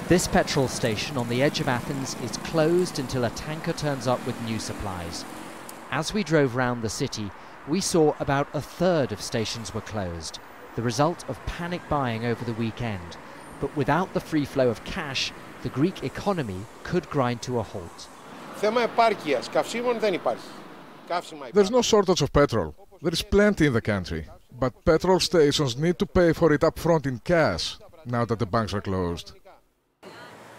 This petrol station on the edge of Athens is closed until a tanker turns up with new supplies. As we drove round the city, we saw about a third of stations were closed, the result of panic buying over the weekend. But without the free flow of cash, the Greek economy could grind to a halt. There's no shortage of petrol. There is plenty in the country. But petrol stations need to pay for it up front in cash, now that the banks are closed.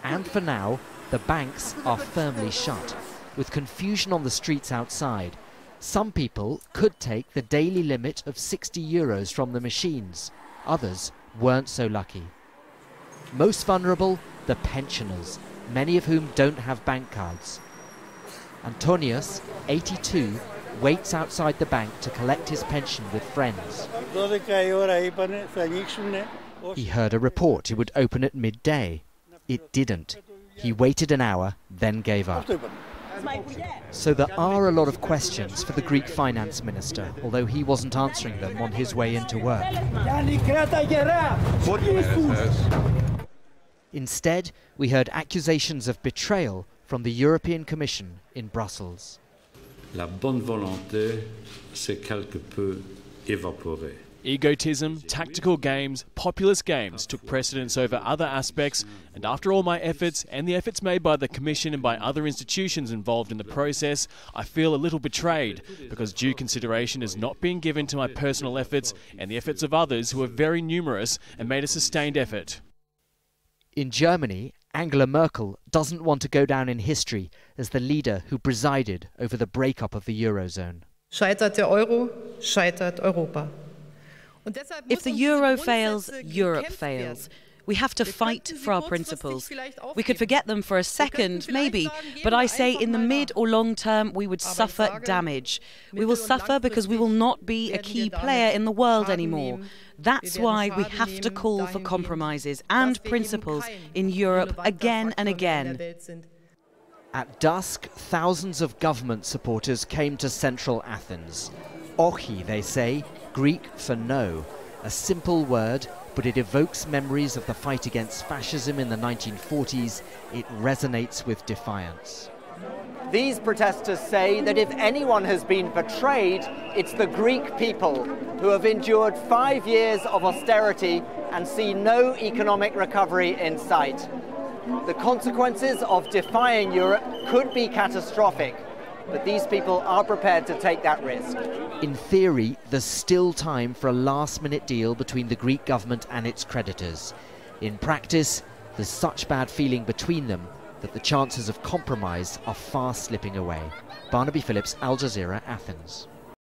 And for now, the banks are firmly shut, with confusion on the streets outside. Some people could take the daily limit of €60 from the machines. Others weren't so lucky. Most vulnerable, the pensioners, many of whom don't have bank cards. Antonius, 82, waits outside the bank to collect his pension with friends. He heard a report it would open at midday. It didn't. He waited an hour, then gave up. So there are a lot of questions for the Greek finance minister, although he wasn't answering them on his way into work. Instead, we heard accusations of betrayal from the European Commission in Brussels. La bonne volonté s'est quelque peu évaporée. Egotism, tactical games, populist games took precedence over other aspects, and after all my efforts and the efforts made by the Commission and by other institutions involved in the process, I feel a little betrayed because due consideration is not being given to my personal efforts and the efforts of others who are very numerous and made a sustained effort. In Germany, Angela Merkel doesn't want to go down in history as the leader who presided over the breakup of the Eurozone. Scheitert der Euro, scheitert Europa. If the euro fails, Europe fails. We have to fight for our principles. We could forget them for a second, maybe, but I say in the mid or long term we would suffer damage. We will suffer because we will not be a key player in the world anymore. That's why we have to call for compromises and principles in Europe again and again. At dusk, thousands of government supporters came to central Athens. Ochi, they say, Greek for no, a simple word, but it evokes memories of the fight against fascism in the 1940s. It resonates with defiance. These protesters say that if anyone has been betrayed, it's the Greek people, who have endured 5 years of austerity and see no economic recovery in sight. The consequences of defying Europe could be catastrophic, but these people are prepared to take that risk. In theory, there's still time for a last-minute deal between the Greek government and its creditors. In practice, there's such bad feeling between them that the chances of compromise are fast slipping away. Barnaby, Phillips, Al Jazeera, Athens.